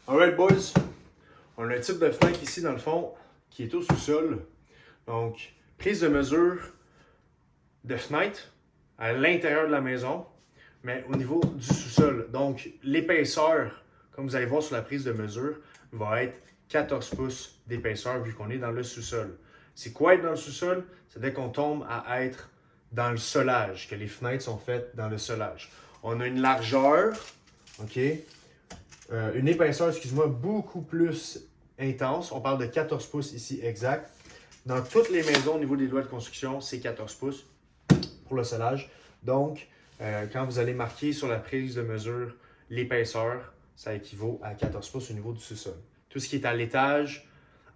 Alright boys, on a un type de fenêtre ici dans le fond qui est au sous-sol. Donc, prise de mesure de fenêtre à l'intérieur de la maison, mais au niveau du sous-sol. Donc, l'épaisseur, comme vous allez voir sur la prise de mesure, va être 14 pouces d'épaisseur vu qu'on est dans le sous-sol. C'est quoi être dans le sous-sol? C'est dès qu'on tombe à être dans le solage, que les fenêtres sont faites dans le solage. On a une largeur, ok? Une épaisseur, excuse-moi, beaucoup plus intense. On parle de 14 pouces ici exact. Dans toutes les maisons au niveau des lois de construction, c'est 14 pouces pour le solage. Donc, quand vous allez marquer sur la prise de mesure l'épaisseur, ça équivaut à 14 pouces au niveau du sous-sol. Tout ce qui est à l'étage,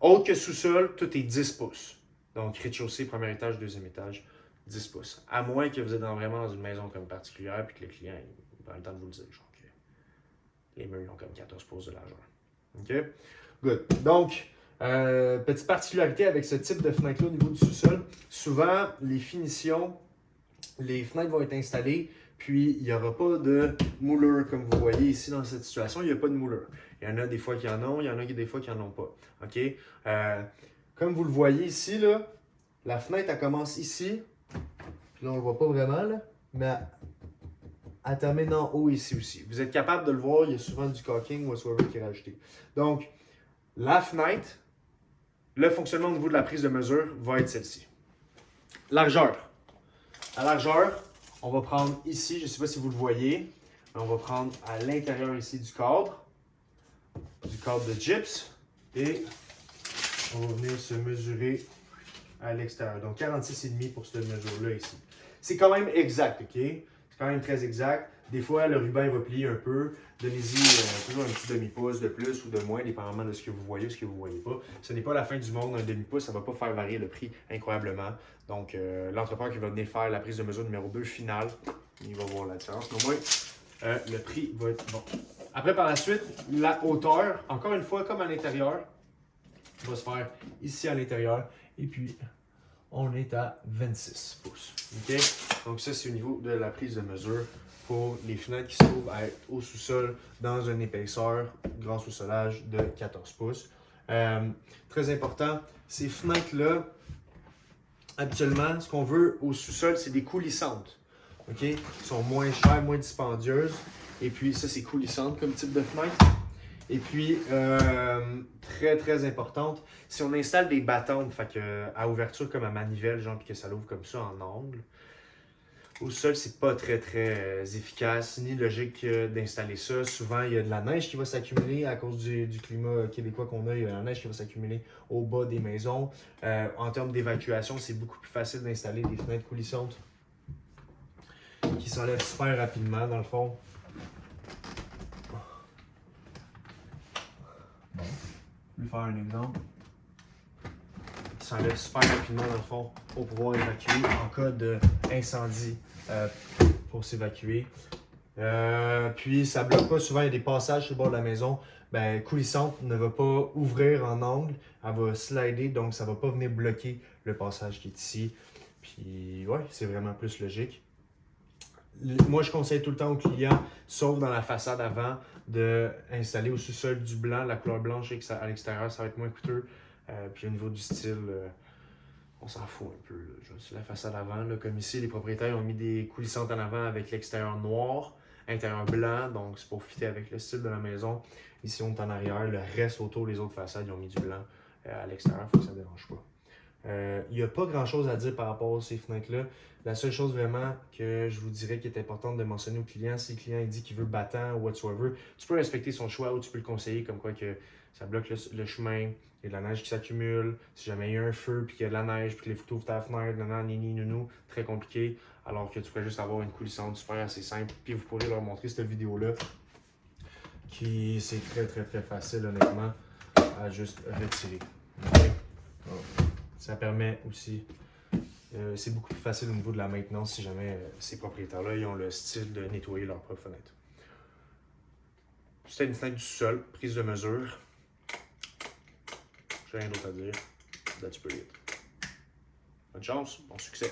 autre que sous-sol, tout est 10 pouces. Donc, rez-de-chaussée, premier étage, deuxième étage, 10 pouces. À moins que vous êtes vraiment dans une maison comme particulière et que le client il prend le temps de vous le dire. Genre que les murs ont comme 14 pouces de largeur. OK? Good. Donc, petite particularité avec ce type de fenêtre-là au niveau du sous-sol, souvent, les finitions, les fenêtres vont être installées, puis il n'y aura pas de moulure, comme vous voyez ici dans cette situation, il n'y a pas de moulure. Il y en a des fois qui en ont, il y en a des fois qui n'en ont pas. OK? Comme vous le voyez ici, là, la fenêtre, elle commence ici, puis là, on ne le voit pas vraiment, là, mais elle termine en haut ici aussi. Vous êtes capable de le voir, il y a souvent du caulking ou whatsoever qui est rajouté. Donc, la fenêtre, le fonctionnement au niveau de la prise de mesure va être celle-ci. Largeur. La largeur, on va prendre ici, je ne sais pas si vous le voyez, mais on va prendre à l'intérieur ici du cadre de gyps, et on va venir se mesurer à l'extérieur. Donc 46,5 pour cette mesure-là ici. C'est quand même exact, OK? C'est quand même très exact. Des fois, le ruban il va plier un peu. Donnez-y toujours un petit demi-pouce de plus ou de moins, dépendamment de ce que vous voyez ou ce que vous ne voyez pas. Ce n'est pas la fin du monde, un demi-pouce, ça ne va pas faire varier le prix incroyablement. Donc, l'entrepreneur qui va venir faire la prise de mesure numéro 2 finale, il va voir la différence. Mais au moins, le prix va être bon. Après, par la suite, la hauteur, encore une fois, comme à l'intérieur, va se faire ici à l'intérieur. Et puis, on est à 26 pouces. OK? Donc, ça, c'est au niveau de la prise de mesure pour les fenêtres qui se trouvent à être au sous-sol dans une épaisseur grâce au solage de 14 pouces. Très important, ces fenêtres-là, habituellement, ce qu'on veut au sous-sol, c'est des coulissantes. OK? Ils sont moins chères, moins dispendieuses. Et puis, ça, c'est coulissante comme type de fenêtre. Et puis, très, très importante, si on installe des battantes, fait que, à ouverture comme à manivelle, genre, puis que ça l'ouvre comme ça en angle, au sol, c'est pas très, très efficace, ni logique d'installer ça. Souvent, il y a de la neige qui va s'accumuler à cause du climat québécois qu'on a. Il y a de la neige qui va s'accumuler au bas des maisons. En termes d'évacuation, c'est beaucoup plus facile d'installer des fenêtres coulissantes qui s'enlèvent super rapidement, dans le fond. Je vais faire un exemple. Qui s'enlève super rapidement, dans le fond, pour pouvoir évacuer en cas d'incendie. Pour s'évacuer. Puis ça bloque pas, souvent il y a des passages sur le bord de la maison. Ben, coulissante ne va pas ouvrir en angle, elle va slider, donc ça va pas venir bloquer le passage qui est ici. Puis ouais, c'est vraiment plus logique. Moi je conseille tout le temps aux clients, sauf dans la façade avant, d'installer au sous-sol du blanc, la couleur blanche à l'extérieur, ça va être moins coûteux. Puis au niveau du style, on s'en fout un peu. Là. Sur la façade avant, là, comme ici, les propriétaires ont mis des coulissantes en avant avec l'extérieur noir, intérieur blanc, donc c'est pour fitter avec le style de la maison. Ici, on est en arrière. Le reste autour, les autres façades, ils ont mis du blanc à l'extérieur, il faut que ça ne dérange pas. Il n'y a pas grand-chose à dire par rapport à ces fenêtres-là. La seule chose vraiment que je vous dirais qui est importante de mentionner au client, si le client il dit qu'il veut battant ou whatsoever, tu peux respecter son choix ou tu peux le conseiller comme quoi que ça bloque le chemin, il y a de la neige qui s'accumule, si jamais il y a un feu, puis qu'il y a de la neige, puis que les photos ouvrent ta fenêtre, nini, nounou, très compliqué, alors que tu pourrais juste avoir une coulissante super assez simple, puis vous pourrez leur montrer cette vidéo-là, qui c'est très très très facile honnêtement à juste retirer. Okay? Oh. Ça permet aussi, c'est beaucoup plus facile au niveau de la maintenance si jamais ces propriétaires-là ils ont le style de nettoyer leur propre fenêtre. C'était une fenêtre du sol, prise de mesure. J'ai rien d'autre à dire. That's pretty it. Bonne chance, bon succès.